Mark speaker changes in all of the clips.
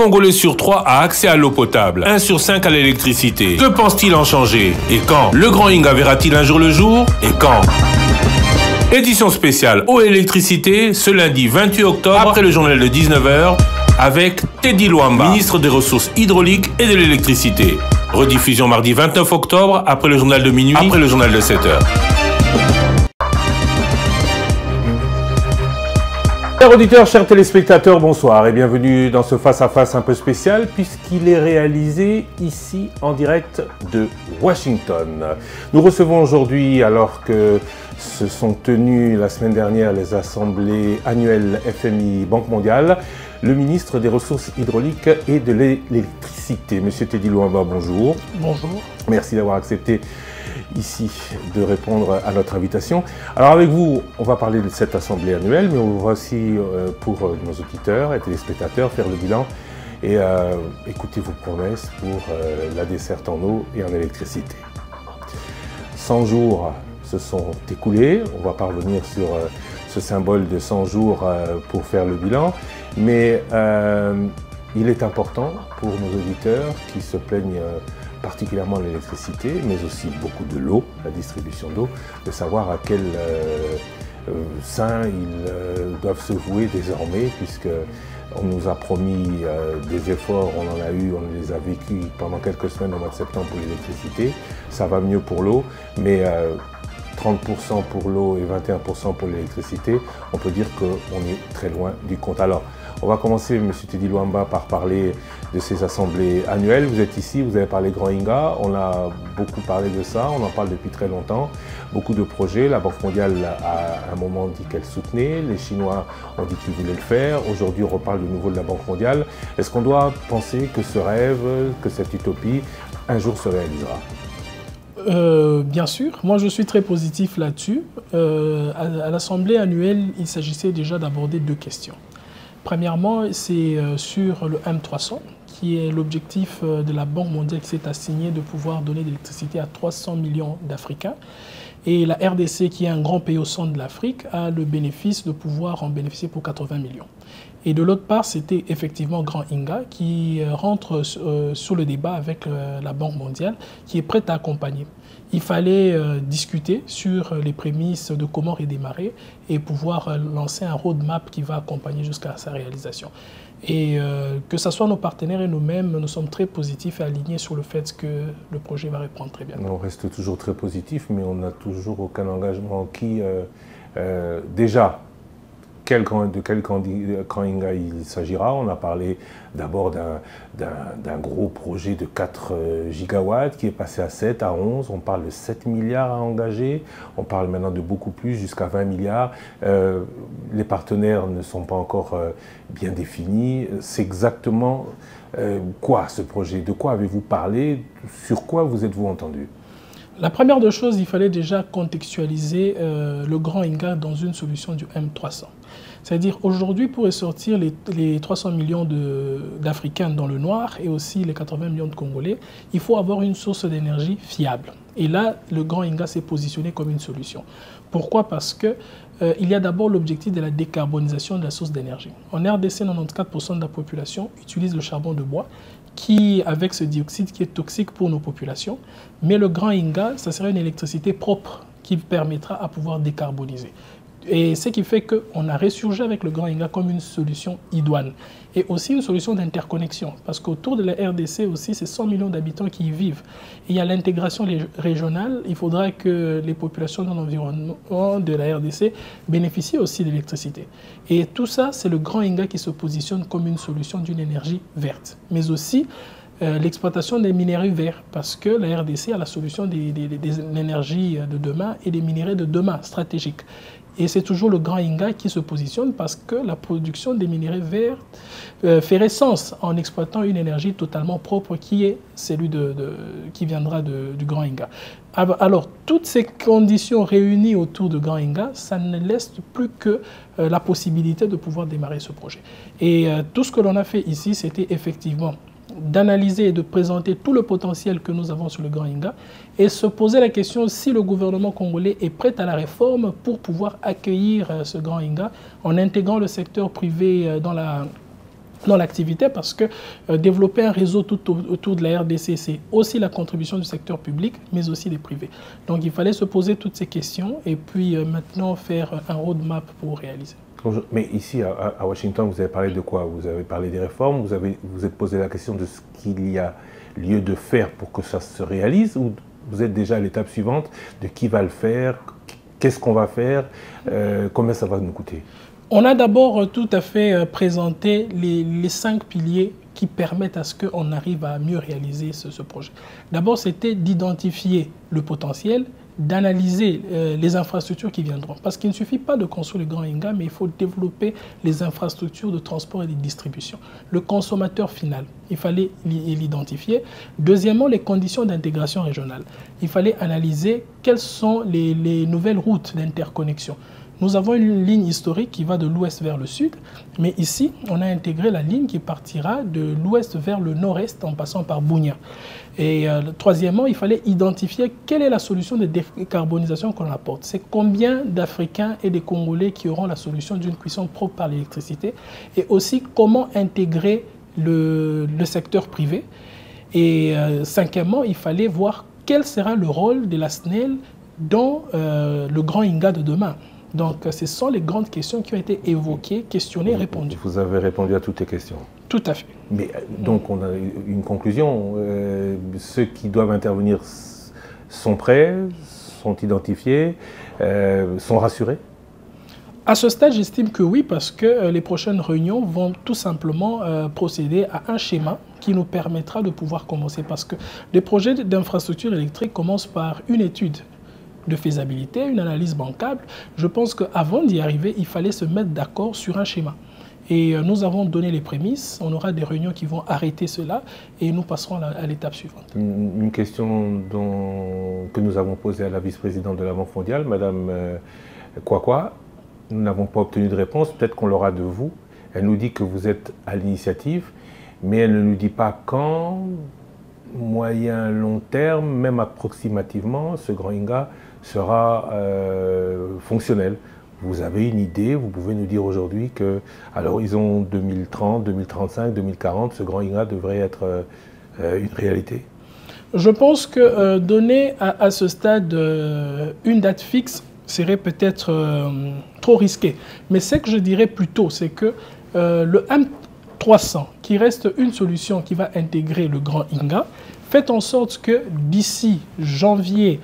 Speaker 1: Congolais sur 3 a accès à l'eau potable, 1 sur 5 à l'électricité. Que pense-t-il en changer? Et quand? Le Grand Inga verra-t-il un jour le jour? Et quand? Édition spéciale eau et électricité, ce lundi 28 octobre, après le journal de 19h, avec Teddy Luamba, ministre des Ressources hydrauliques et de l'électricité. Rediffusion mardi 29 octobre, après le journal de minuit, après le journal de 7h.
Speaker 2: Chers auditeurs, chers téléspectateurs, bonsoir et bienvenue dans ce face-à-face un peu spécial puisqu'il est réalisé ici en direct de Washington. Nous recevons aujourd'hui, alors que se sont tenues la semaine dernière les assemblées annuelles FMI Banque mondiale, le ministre des Ressources hydrauliques et de l'électricité. Monsieur Teddy Luamba, bonjour. Bonjour. Merci d'avoir accepté ici de répondre à notre invitation. Alors avec vous, on va parler de cette assemblée annuelle, mais on va aussi, pour nos auditeurs et téléspectateurs, faire le bilan et écouter vos promesses pour la desserte en eau et en électricité. 100 jours se sont écoulés, on va pas revenir sur ce symbole de 100 jours pour faire le bilan, mais il est important pour nos auditeurs qui se plaignent particulièrement l'électricité, mais aussi beaucoup de l'eau, la distribution d'eau, de savoir à quel sein ils doivent se vouer désormais, puisqu'on nous a promis des efforts, on en a eu, on les a vécus pendant quelques semaines au mois de septembre pour l'électricité. Ça va mieux pour l'eau, mais 30% pour l'eau et 21% pour l'électricité, on peut dire qu'on est très loin du compte. Alors, on va commencer, M. Teddy Luamba, par parler de ces assemblées annuelles. Vous êtes ici, vous avez parlé Grand Inga, on a beaucoup parlé de ça, on en parle depuis très longtemps. Beaucoup de projets, la Banque mondiale a à un moment dit qu'elle soutenait, les Chinois ont dit qu'ils voulaient le faire, aujourd'hui on reparle de nouveau de la Banque mondiale. Est-ce qu'on doit penser que ce rêve, que cette utopie, un jour se réalisera ?
Speaker 3: Bien sûr, moi je suis très positif là-dessus. À l'Assemblée annuelle, il s'agissait déjà d'aborder deux questions. Premièrement, c'est sur le M300, qui est l'objectif de la Banque mondiale qui s'est assigné de pouvoir donner de l'électricité à 300 millions d'Africains. Et la RDC, qui est un grand pays au centre de l'Afrique, a le bénéfice de pouvoir en bénéficier pour 80 millions. Et de l'autre part, c'était effectivement Grand Inga qui rentre sur le débat avec la Banque mondiale, qui est prête à accompagner. Il fallait discuter sur les prémices de comment redémarrer et pouvoir lancer un roadmap qui va accompagner jusqu'à sa réalisation. Et que ce soit nos partenaires et nous-mêmes, nous sommes très positifs et alignés sur le fait que le projet va reprendre très bien.
Speaker 2: On reste toujours très positif, mais on n'a toujours aucun engagement qui, déjà, de quel Grand Inga il s'agira. On a parlé d'abord d'un gros projet de 4 gigawatts qui est passé à 7, à 11. On parle de 7 milliards à engager. On parle maintenant de beaucoup plus, jusqu'à 20 milliards. Les partenaires ne sont pas encore bien définis. C'est exactement quoi ce projet? De quoi avez-vous parlé? Sur quoi vous êtes-vous entendu?
Speaker 3: La première des choses, il fallait déjà contextualiser le Grand Inga dans une solution du M300. C'est-à-dire aujourd'hui, pour ressortir les 300 millions d'Africains dans le noir et aussi les 80 millions de Congolais, il faut avoir une source d'énergie fiable. Et là, le Grand Inga s'est positionné comme une solution. Pourquoi? Parce que il y a d'abord l'objectif de la décarbonisation de la source d'énergie. En RDC, 94% de la population utilise le charbon de bois, avec ce dioxyde qui est toxique pour nos populations. Mais le Grand Inga, ça serait une électricité propre qui permettra à pouvoir décarboniser. Et ce qui fait qu'on a ressurgi avec le Grand Inga comme une solution idoine. Et aussi une solution d'interconnexion. Parce qu'autour de la RDC aussi, c'est 100 millions d'habitants qui y vivent. Et il y a l'intégration régionale. Il faudra que les populations dans l'environnement de la RDC bénéficient aussi de l'électricité. Et tout ça, c'est le Grand Inga qui se positionne comme une solution d'une énergie verte. Mais aussi l'exploitation des minéraux verts. Parce que la RDC a la solution de l'énergie de demain et des minéraux de demain stratégiques. Et c'est toujours le Grand Inga qui se positionne parce que la production des minéraux verts ferait sens en exploitant une énergie totalement propre qui est celle qui viendra du Grand Inga. Alors, toutes ces conditions réunies autour de Grand Inga, ça ne laisse plus que la possibilité de pouvoir démarrer ce projet. Et tout ce que l'on a fait ici, c'était effectivement d'analyser et de présenter tout le potentiel que nous avons sur le Grand Inga et se poser la question si le gouvernement congolais est prêt à la réforme pour pouvoir accueillir ce Grand Inga en intégrant le secteur privé dans dans l'activité parce que développer un réseau tout autour de la RDC, c'est aussi la contribution du secteur public, mais aussi des privés. Donc il fallait se poser toutes ces questions et puis maintenant faire un roadmap pour réaliser.
Speaker 2: Mais ici, à Washington, vous avez parlé de quoi? Vous avez parlé des réformes, vous êtes posé la question de ce qu'il y a lieu de faire pour que ça se réalise, ou vous êtes déjà à l'étape suivante de qui va le faire, qu'est-ce qu'on va faire, combien ça va nous coûter?
Speaker 3: On a d'abord tout à fait présenté les 5 piliers qui permettent à ce qu'on arrive à mieux réaliser ce projet. D'abord, c'était d'identifier le potentiel, d'analyser les infrastructures qui viendront. Parce qu'il ne suffit pas de construire le grand Inga, mais il faut développer les infrastructures de transport et de distribution. Le consommateur final, il fallait l'identifier. Deuxièmement, les conditions d'intégration régionale. Il fallait analyser quelles sont les nouvelles routes d'interconnexion. Nous avons une ligne historique qui va de l'ouest vers le sud, mais ici, on a intégré la ligne qui partira de l'ouest vers le nord-est en passant par Bunia. Et troisièmement, il fallait identifier quelle est la solution de décarbonisation qu'on apporte. C'est combien d'Africains et des Congolais qui auront la solution d'une cuisson propre par l'électricité, et aussi comment intégrer le secteur privé. Et cinquièmement, il fallait voir quel sera le rôle de la SNEL dans le grand Inga de demain. Donc, ce sont les grandes questions qui ont été évoquées, questionnées, répondues.
Speaker 2: Vous avez répondu à toutes les questions.
Speaker 3: Tout à fait.
Speaker 2: Mais donc, on a une conclusion. Ceux qui doivent intervenir sont prêts, sont identifiés, sont rassurés?
Speaker 3: À ce stade, j'estime que oui, parce que les prochaines réunions vont tout simplement procéder à un schéma qui nous permettra de pouvoir commencer. Parce que les projets d'infrastructure électrique commencent par une étude de faisabilité, une analyse bancable. Je pense qu'avant d'y arriver, il fallait se mettre d'accord sur un schéma. Et nous avons donné les prémices, on aura des réunions qui vont arrêter cela et nous passerons à l'étape suivante.
Speaker 2: Une question que nous avons posée à la vice-présidente de la Banque mondiale, Madame Kwakwa, nous n'avons pas obtenu de réponse, peut-être qu'on l'aura de vous. Elle nous dit que vous êtes à l'initiative, mais elle ne nous dit pas quand, moyen, long terme, même approximativement, ce grand Inga sera fonctionnel. Vous avez une idée, vous pouvez nous dire aujourd'hui qu'à l'horizon 2030, 2035, 2040, ce grand Inga devrait être une réalité?
Speaker 3: Je pense que donner à ce stade une date fixe serait peut-être trop risqué. Mais ce que je dirais plutôt, c'est que le M300, qui reste une solution qui va intégrer le grand Inga, fait en sorte que d'ici janvier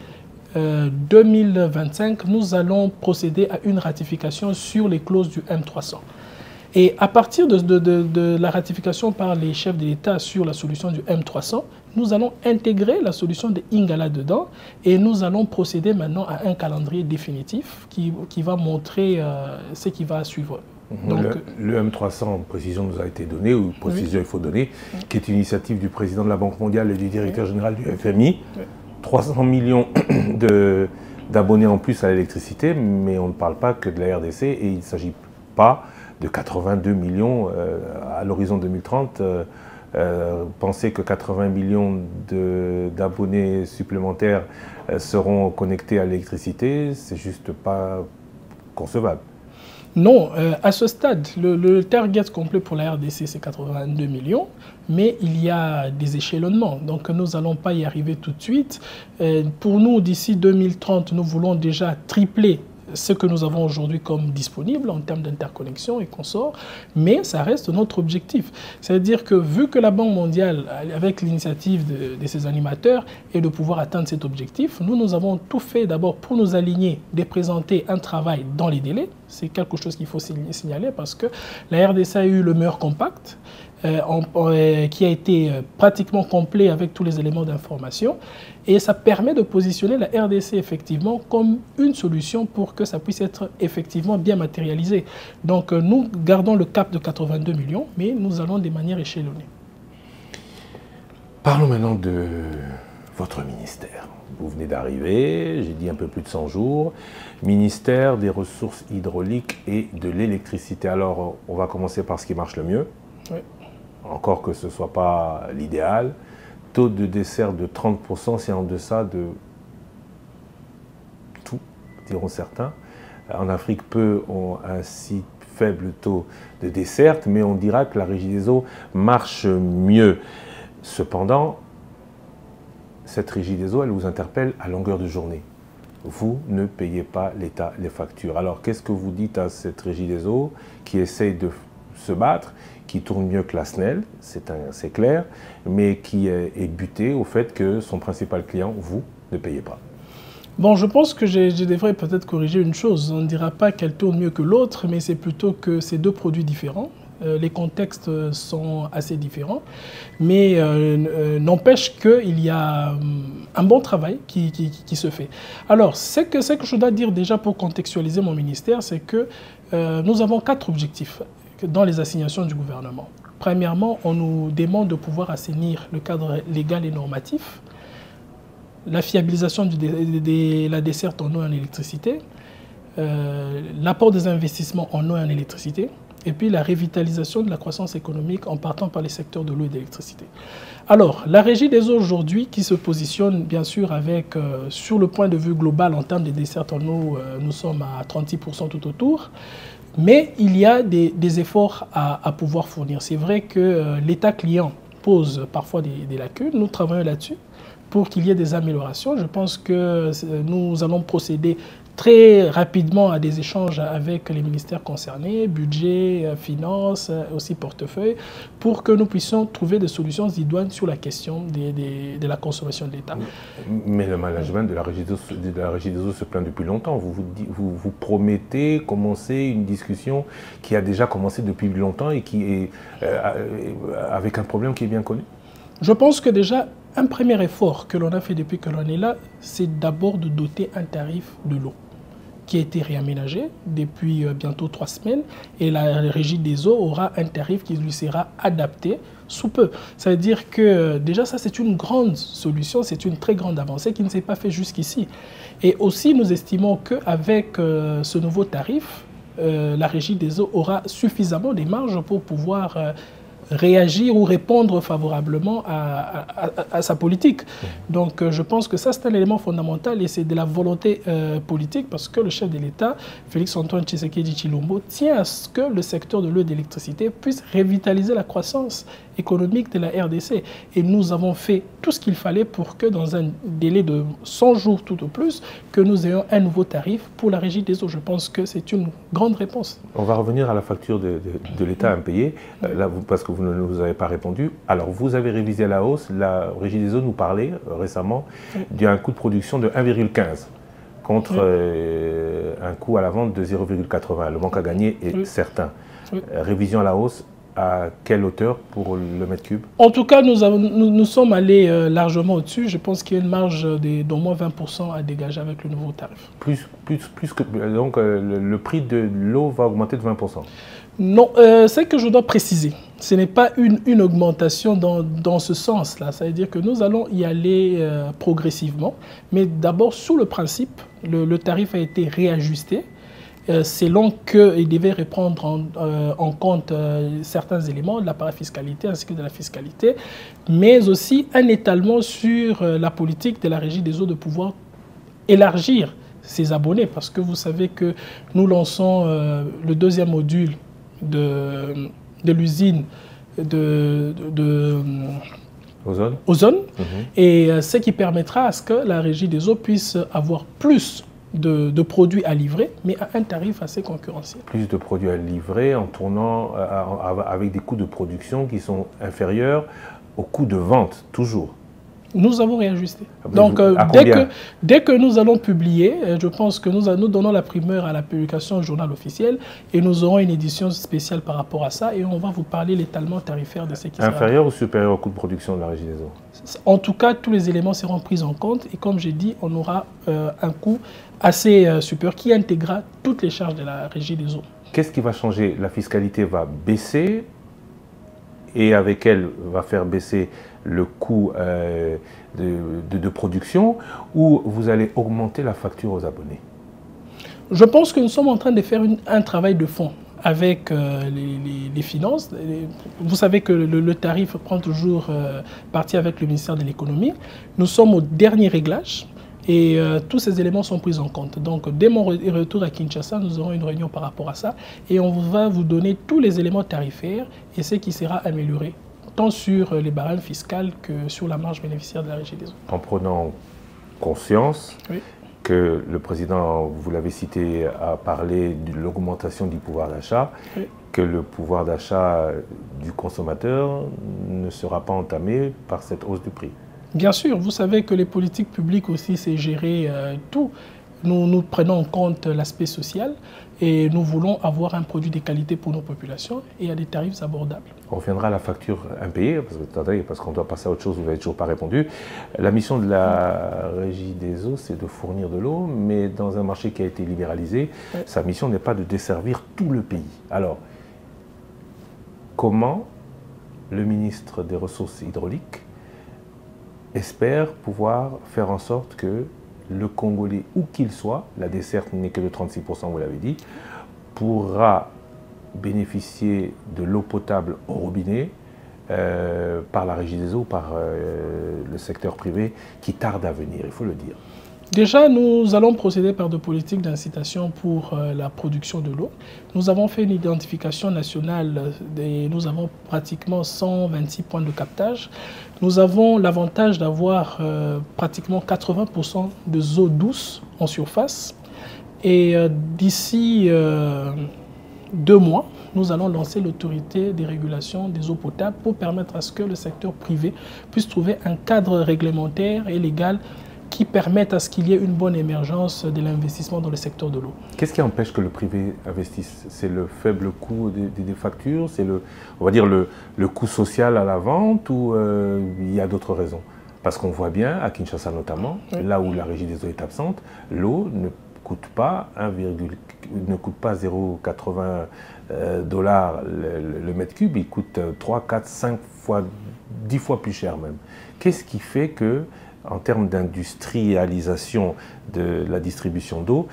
Speaker 3: 2025, nous allons procéder à une ratification sur les clauses du M300. Et à partir de la ratification par les chefs de l'État sur la solution du M300, nous allons intégrer la solution de Inga là-dedans et nous allons procéder maintenant à un calendrier définitif qui va montrer ce qui va suivre.
Speaker 2: Donc, le M300, précision nous a été donnée, ou précision il faut donner, qui est une initiative du président de la Banque mondiale et du directeur général du FMI. 300 millions d'abonnés en plus à l'électricité, mais on ne parle pas que de la RDC et il ne s'agit pas de 82 millions à l'horizon 2030. Penser que 80 millions d'abonnés supplémentaires seront connectés à l'électricité, c'est juste pas concevable.
Speaker 3: Non, à ce stade, le target complet pour la RDC, c'est 82 millions, mais il y a des échelonnements. Donc, nous n'allons pas y arriver tout de suite. Pour nous, d'ici 2030, nous voulons déjà tripler ce que nous avons aujourd'hui comme disponible en termes d'interconnexion et consorts, mais ça reste notre objectif. C'est-à-dire que vu que la Banque mondiale, avec l'initiative de ses animateurs, est de pouvoir atteindre cet objectif, nous avons tout fait d'abord pour nous aligner, de présenter un travail dans les délais. C'est quelque chose qu'il faut signaler parce que la RDC a eu le meilleur compact, qui a été pratiquement complet avec tous les éléments d'information. Et ça permet de positionner la RDC effectivement comme une solution pour que ça puisse être effectivement bien matérialisé. Donc nous gardons le cap de 82 millions, mais nous allons de manière échelonnée.
Speaker 2: Parlons maintenant de votre ministère. Vous venez d'arriver, j'ai dit un peu plus de 100 jours, ministère des Ressources hydrauliques et de l'électricité. Alors on va commencer par ce qui marche le mieux. Oui. Encore que ce ne soit pas l'idéal. Taux de dessert de 30%, c'est en deçà de tout, diront certains. En Afrique, peu ont ainsi faible taux de desserte, mais on dira que la Régie des eaux marche mieux. Cependant, cette Régie des eaux, elle vous interpelle à longueur de journée. Vous ne payez pas l'État les factures. Alors, qu'est-ce que vous dites à cette Régie des eaux qui essaye de se battre, qui tourne mieux que la SNEL, c'est clair, mais qui est butée au fait que son principal client, vous, ne payez pas?
Speaker 3: Bon, je pense que je devrais peut-être corriger une chose. On ne dira pas qu'elle tourne mieux que l'autre, mais c'est plutôt que c'est deux produits différents. Les contextes sont assez différents, mais n'empêche qu'il y a un bon travail qui se fait. Alors, ce que je dois dire déjà pour contextualiser mon ministère, c'est que nous avons 4 objectifs dans les assignations du gouvernement. Premièrement, on nous demande de pouvoir assainir le cadre légal et normatif, la fiabilisation de la desserte en eau et en électricité, l'apport des investissements en eau et en électricité, et puis la revitalisation de la croissance économique en partant par les secteurs de l'eau et de l'électricité. Alors, la Régie des eaux aujourd'hui, qui se positionne bien sûr avec, sur le point de vue global en termes de desserte en eau, nous sommes à 36% tout autour, mais il y a des efforts à pouvoir fournir. C'est vrai que l'État client pose parfois des lacunes, nous travaillons là-dessus pour qu'il y ait des améliorations. Je pense que nous allons procéder très rapidement à des échanges avec les ministères concernés, budget, finances, aussi portefeuille, pour que nous puissions trouver des solutions idoines sur la question de la consommation de l'État.
Speaker 2: Mais le management de la Régie des eaux se plaint depuis longtemps. Vous promettez commencer une discussion qui a déjà commencé depuis longtemps et qui est avec un problème qui est bien connu?
Speaker 3: Je pense que déjà, un premier effort que l'on a fait depuis que l'on est là, c'est d'abord de doter un tarif de l'eau qui a été réaménagé depuis bientôt 3 semaines, et la Régie des eaux aura un tarif qui lui sera adapté sous peu. Ça veut dire que déjà ça c'est une grande solution, c'est une très grande avancée qui ne s'est pas fait jusqu'ici. Et aussi nous estimons qu'avec ce nouveau tarif, la Régie des eaux aura suffisamment de marge pour pouvoir réagir ou répondre favorablement à sa politique. Donc je pense que ça c'est un élément fondamental et c'est de la volonté politique, parce que le chef de l'État, Félix-Antoine Tshisekedi Tshilombo, tient à ce que le secteur de l'eau et de l'électricité puisse revitaliser la croissance économique de la RDC. Et nous avons fait tout ce qu'il fallait pour que dans un délai de 100 jours tout au plus, que nous ayons un nouveau tarif pour la Régie des eaux. Je pense que c'est une grande réponse.
Speaker 2: On va revenir à la facture de l'État impayée, là, parce que vous ne nous avez pas répondu. Alors, vous avez révisé à la hausse. La Régie des eaux nous parlait récemment d'un coût de production de 1,15 contre un coût à la vente de 0,80. Le manque à gagner est certain. Révision à la hausse. À quelle hauteur pour le mètre cube? En
Speaker 3: tout cas, nous sommes allés largement au-dessus. Je pense qu'il y a une marge d'au moins 20% à dégager avec le nouveau tarif.
Speaker 2: Plus que, donc le prix de l'eau va augmenter de 20%?
Speaker 3: Non, c'est que je dois préciser. Ce n'est pas une augmentation dans ce sens-là. Ça veut dire que nous allons y aller progressivement. Mais d'abord, sous le principe, le tarif a été réajusté. Selon qu'il devait reprendre en compte certains éléments de la parafiscalité ainsi que de la fiscalité, mais aussi un étalement sur la politique de la Régie des eaux de pouvoir élargir ses abonnés, parce que vous savez que nous lançons le 2e module de l'usine Ozone, et ce qui permettra à ce que la Régie des eaux puisse avoir plus de produits à livrer, mais à un tarif assez concurrentiel.
Speaker 2: Plus de produits à livrer en tournant avec des coûts de production qui sont inférieurs aux coûts de vente, toujours.
Speaker 3: Nous avons réajusté. Donc, dès que nous allons publier, je pense que nous donnons la primeur à la publication au journal officiel, et nous aurons une édition spéciale par rapport à ça, et on va vous parler l'étalement tarifaire de ce qui sera.
Speaker 2: Inférieur ou supérieur au coût de production de la Régie des eaux?
Speaker 3: En tout cas, tous les éléments seront pris en compte, et comme j'ai dit, on aura un coût assez supérieur qui intégrera toutes les charges de la Régie des eaux.
Speaker 2: Qu'est-ce qui va changer? La fiscalité va baisser, et avec elle va faire baisser le coût de production, ou vous allez augmenter la facture aux abonnés?
Speaker 3: Je pense que nous sommes en train de faire un travail de fond avec les finances. Vous savez que le tarif prend toujours partie avec le ministère de l'économie. Nous sommes au dernier réglage. Et tous ces éléments sont pris en compte. Donc, dès mon retour à Kinshasa, nous aurons une réunion par rapport à ça et on va vous donner tous les éléments tarifaires et ce qui sera amélioré, tant sur les barèmes fiscales que sur la marge bénéficiaire de la Régie des eaux.
Speaker 2: En prenant conscience que le président, vous l'avez cité, a parlé de l'augmentation du pouvoir d'achat, que le pouvoir d'achat du consommateur ne sera pas entamé par cette hausse du prix.
Speaker 3: Bien sûr, vous savez que les politiques publiques aussi, c'est gérer tout. Nous prenons en compte l'aspect social et nous voulons avoir un produit de qualité pour nos populations et à des tarifs abordables.
Speaker 2: On reviendra à la facture impayée, parce qu'on doit passer à autre chose, vous n'avez toujours pas répondu. La mission de la Régie des eaux, c'est de fournir de l'eau, mais dans un marché qui a été libéralisé, sa mission n'est pas de desservir tout le pays. Alors, comment le ministre des Ressources hydrauliques espère pouvoir faire en sorte que le Congolais, où qu'il soit, la desserte n'est que de 36%, vous l'avez dit, pourra bénéficier de l'eau potable au robinet par la Régie des eaux, par le secteur privé qui tarde à venir, il faut le dire.
Speaker 3: Déjà, nous allons procéder par des politiques d'incitation pour la production de l'eau. Nous avons fait une identification nationale et nous avons pratiquement 126 points de captage. Nous avons l'avantage d'avoir pratiquement 80% de eau douce en surface. Et d'ici 2 mois, nous allons lancer l'autorité des régulations des eaux potables pour permettre à ce que le secteur privé puisse trouver un cadre réglementaire et légal qui permettent à ce qu'il y ait une bonne émergence de l'investissement dans le secteur de l'eau.
Speaker 2: Qu'est-ce qui empêche que le privé investisse? C'est le faible coût des factures? C'est on va dire le coût social à la vente ou il y a d'autres raisons? Parce qu'on voit bien, à Kinshasa notamment, là où la Régie des eaux est absente, l'eau ne coûte pas 0,80 $ le mètre cube, il coûte 3, 4, 5 fois, 10 fois plus cher même. Qu'est-ce qui fait que, en termes d'industrialisation de la distribution d'eau,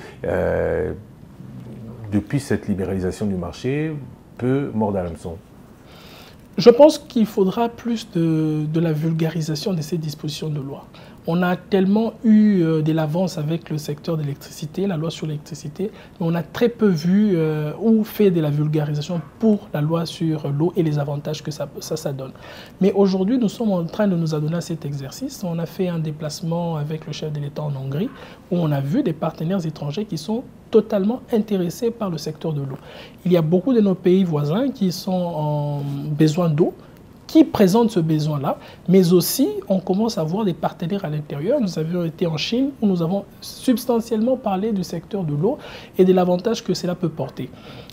Speaker 2: depuis cette libéralisation du marché, peut mordre à l'hameçon?
Speaker 3: Je pense qu'il faudra plus de la vulgarisation de ces dispositions de loi. On a tellement eu de l'avance avec le secteur de l'électricité, la loi sur l'électricité, mais on a très peu vu ou fait de la vulgarisation pour la loi sur l'eau et les avantages que ça donne. Mais aujourd'hui, nous sommes en train de nous adonner à cet exercice. On a fait un déplacement avec le chef de l'État en Hongrie, où on a vu des partenaires étrangers qui sont totalement intéressés par le secteur de l'eau. Il y a beaucoup de nos pays voisins qui sont en besoin d'eau, qui présentent ce besoin-là, mais aussi on commence à voir des partenaires à l'intérieur. Nous avions été en Chine où nous avons substantiellement parlé du secteur de l'eau et de l'avantage que cela peut porter.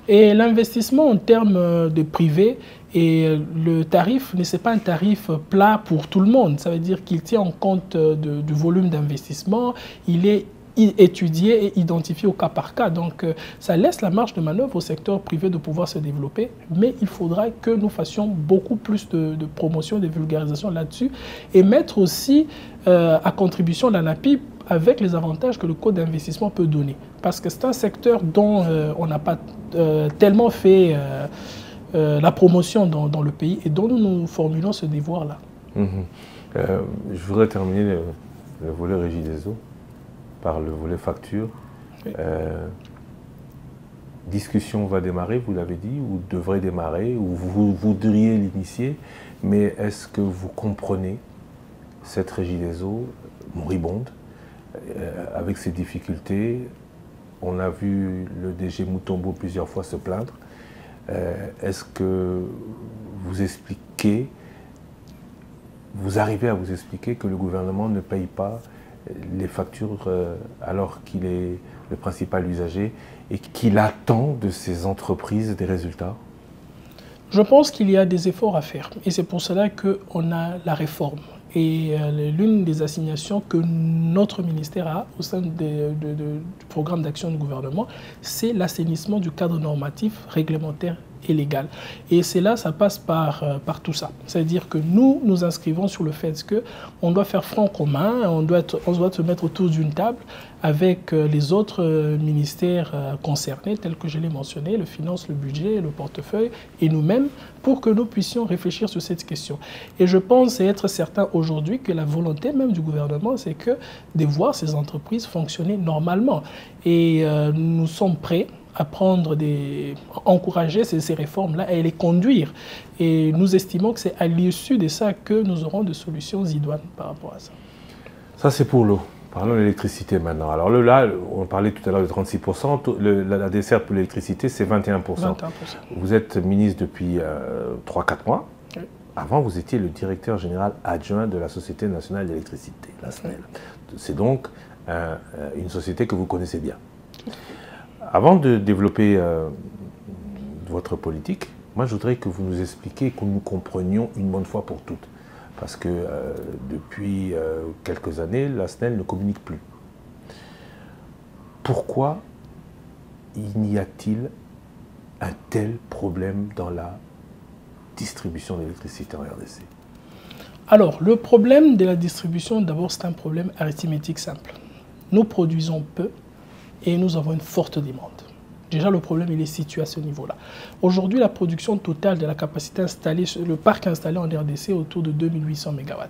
Speaker 3: Et l'investissement en termes de privé et le tarif, ce n'est pas un tarif plat pour tout le monde. Ça veut dire qu'il tient en compte du volume d'investissement, il est étudié et identifié au cas par cas. Donc, ça laisse la marge de manœuvre au secteur privé de pouvoir se développer, mais il faudra que nous fassions beaucoup plus de promotion, de vulgarisation là-dessus et mettre aussi à contribution l'ANAPI avec les avantages que le code d'investissement peut donner. Parce que c'est un secteur dont on n'a pas tellement fait la promotion dans le pays et dont nous formulons ce devoir-là.
Speaker 2: Je voudrais terminer le volet Régie des eaux par le volet facture. Oui. Discussion va démarrer, vous l'avez dit, ou devrait démarrer, ou vous voudriez l'initier, mais est-ce que vous comprenez cette Régie des eaux moribonde, avec ses difficultés? On a vu le DG Mutombo plusieurs fois se plaindre. Est-ce que vous arrivez à vous expliquer que le gouvernement ne paye pas les factures alors qu'il est le principal usager et qu'il attend de ces entreprises des résultats?
Speaker 3: Je pense qu'il y a des efforts à faire et c'est pour cela qu'on a la réforme. Et l'une des assignations que notre ministère a au sein du programme d'action du gouvernement, c'est l'assainissement du cadre normatif, réglementaire et légale. Et c'est là, ça passe par tout ça. C'est-à-dire que nous, nous inscrivons sur le fait qu'on doit faire front commun, on doit se mettre autour d'une table avec les autres ministères concernés, tels que je l'ai mentionné, le finance, le budget, le portefeuille, et nous-mêmes, pour que nous puissions réfléchir sur cette question. Et je pense et être certain aujourd'hui que la volonté même du gouvernement, c'est que de voir ces entreprises fonctionner normalement. Et nous sommes prêts à encourager ces réformes-là et les conduire. Et nous estimons que c'est à l'issue de ça que nous aurons des solutions idoines par rapport à ça.
Speaker 2: Ça, c'est pour l'eau. Parlons de l'électricité maintenant. Alors là, on parlait tout à l'heure de 36%, la desserte pour l'électricité, c'est 21%. 21%. Vous êtes ministre depuis 3-4 mois. Oui. Avant, vous étiez le directeur général adjoint de la Société nationale d'électricité, la SNEL. Oui. C'est donc une société que vous connaissez bien. Avant de développer votre politique, moi je voudrais que vous nous expliquiez, que nous comprenions une bonne fois pour toutes. Parce que depuis quelques années, la SNEL ne communique plus. Pourquoi y a-t-il un tel problème dans la distribution d'électricité en RDC?
Speaker 3: Alors, le problème de la distribution, d'abord, c'est un problème arithmétique simple. Nous produisons peu et nous avons une forte demande. Déjà, le problème, il est situé à ce niveau-là. Aujourd'hui, la production totale de la capacité installée, le parc installé en RDC est autour de 2800 MW.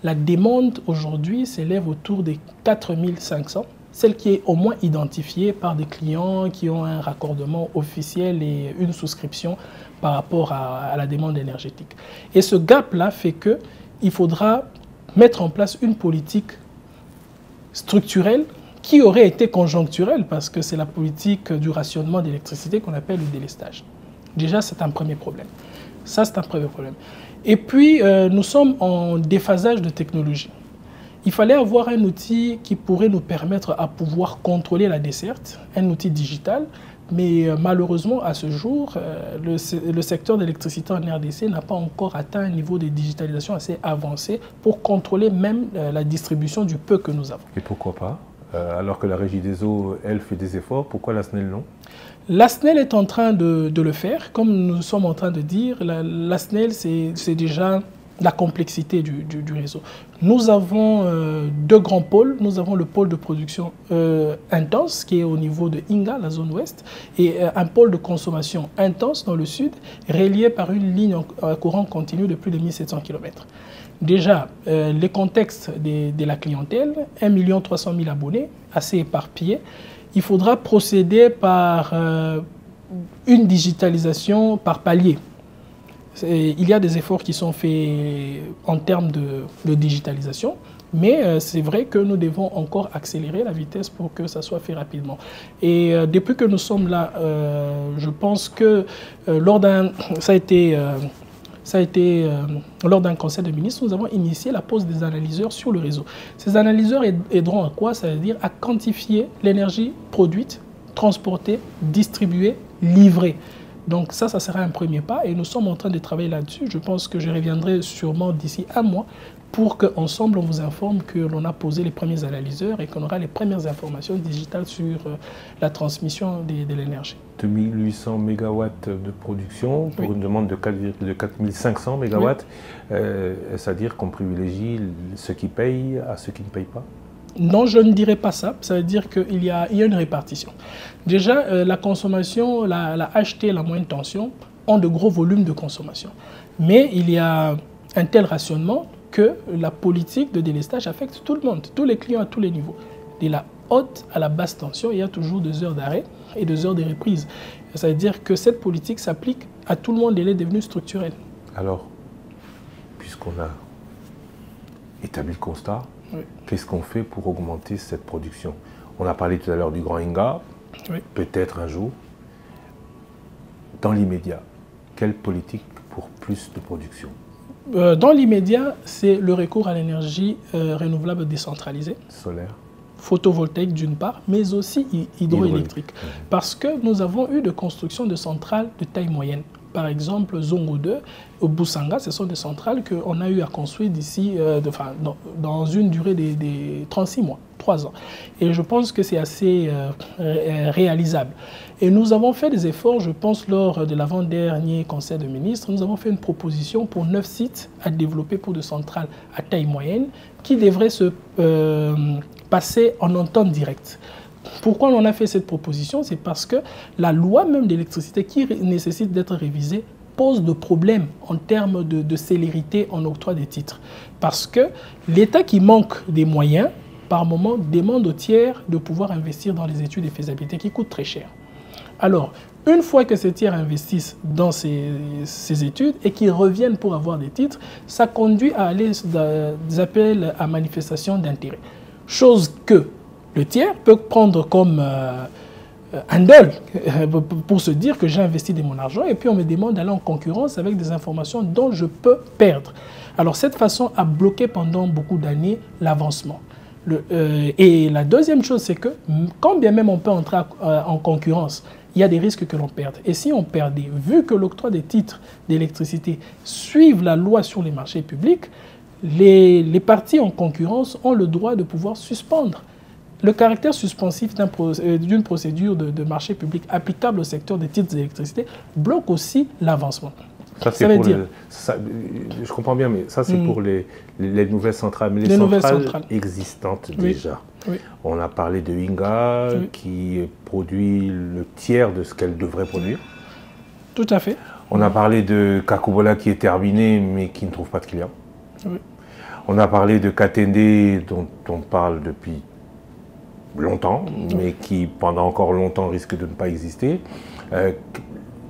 Speaker 3: La demande, aujourd'hui, s'élève autour de 4500, celle qui est au moins identifiée par des clients qui ont un raccordement officiel et une souscription par rapport à la demande énergétique. Et ce gap-là fait qu'il faudra mettre en place une politique structurelle qui aurait été conjoncturelle, parce que c'est la politique du rationnement d'électricité qu'on appelle le délestage. Déjà, c'est un premier problème. Ça, c'est un premier problème. Et puis, nous sommes en déphasage de technologie. Il fallait avoir un outil qui pourrait nous permettre à pouvoir contrôler la desserte, un outil digital, mais malheureusement, à ce jour, le secteur de l'électricité en RDC n'a pas encore atteint un niveau de digitalisation assez avancé pour contrôler même la distribution du peu que nous avons.
Speaker 2: Et pourquoi pas ? Alors que la Régie des eaux, elle, fait des efforts, pourquoi la SNEL non?
Speaker 3: La SNEL est en train de le faire. Comme nous sommes en train de dire, la SNEL, c'est déjà la complexité du réseau. Nous avons deux grands pôles. Nous avons le pôle de production intense, qui est au niveau de Inga, la zone ouest, et un pôle de consommation intense dans le sud, relié par une ligne à courant continu de plus de 1700 km. Déjà, les contextes de la clientèle, 1 300 000 abonnés, assez éparpillés. Il faudra procéder par une digitalisation par palier. Il y a des efforts qui sont faits en termes de digitalisation, mais c'est vrai que nous devons encore accélérer la vitesse pour que ça soit fait rapidement. Et depuis que nous sommes là, je pense que lors d'un... lors d'un conseil de ministres, nous avons initié la pose des analyseurs sur le réseau. Ces analyseurs aideront à quoi? Ça veut dire à quantifier l'énergie produite, transportée, distribuée, livrée. Donc ça sera un premier pas et nous sommes en train de travailler là-dessus. Je pense que je reviendrai sûrement d'ici un mois pour qu'ensemble on vous informe que l'on a posé les premiers analyseurs et qu'on aura les premières informations digitales sur la transmission de l'énergie.
Speaker 2: 2800 MW de production pour une demande de 4500 MW. Oui. C'est-à-dire qu'on privilégie ceux qui payent à ceux qui ne payent pas?
Speaker 3: Non, je ne dirais pas ça. Ça veut dire qu'il y a une répartition. Déjà, la consommation, la HT, la moyenne tension, ont de gros volumes de consommation. Mais il y a un tel rationnement que la politique de délestage affecte tout le monde, tous les clients à tous les niveaux. De la haute à la basse tension, il y a toujours 2 heures d'arrêt et 2 heures de reprise. Ça veut dire que cette politique s'applique à tout le monde et elle est devenue structurelle.
Speaker 2: Alors, puisqu'on a établi le constat, oui, qu'est-ce qu'on fait pour augmenter cette production? On a parlé tout à l'heure du Grand Inga, oui, peut-être un jour. Dans l'immédiat, quelle politique pour plus de production?
Speaker 3: Dans l'immédiat, c'est le recours à l'énergie renouvelable décentralisée.
Speaker 2: Solaire.
Speaker 3: Photovoltaïque d'une part, mais aussi hydroélectrique. Parce que nous avons eu de construction de centrales de taille moyenne. Par exemple, Zongo 2, au Boussanga, ce sont des centrales qu'on a eu à construire d'ici, dans une durée de 36 mois, 3 ans. Et je pense que c'est assez réalisable. Et nous avons fait des efforts, je pense, lors de l'avant-dernier Conseil de ministres. Nous avons fait une proposition pour 9 sites à développer pour de centrales à taille moyenne qui devraient se passer en entente directe. Pourquoi on a fait cette proposition? C'est parce que la loi même d'électricité qui nécessite d'être révisée pose de problèmes en termes de célérité en octroi des titres. Parce que l'État qui manque des moyens, par moment, demande aux tiers de pouvoir investir dans les études de faisabilité qui coûtent très cher. Alors, une fois que ces tiers investissent dans ces études et qu'ils reviennent pour avoir des titres, ça conduit à aller des appels à manifestation d'intérêt. Chose que le tiers peut prendre comme un dol pour se dire que j'ai investi de mon argent et puis on me demande d'aller en concurrence avec des informations dont je peux perdre. Alors cette façon a bloqué pendant beaucoup d'années l'avancement. Et la deuxième chose, c'est que quand bien même on peut entrer en concurrence, il y a des risques que l'on perde. Et si on perdait, vu que l'octroi des titres d'électricité suivent la loi sur les marchés publics, les parties en concurrence ont le droit de pouvoir suspendre. Le caractère suspensif d'une procédure de marché public applicable au secteur des titres d'électricité bloque aussi l'avancement.
Speaker 2: Ça veut dire... je comprends bien, mais ça c'est pour les nouvelles centrales. Mais les centrales existantes déjà. Oui. On a parlé de Inga qui produit le tiers de ce qu'elle devrait produire.
Speaker 3: Tout à fait.
Speaker 2: On a parlé de Kakubola qui est terminé mais qui ne trouve pas de clients. Oui. On a parlé de Katende dont on parle depuis longtemps, mais qui pendant encore longtemps risque de ne pas exister.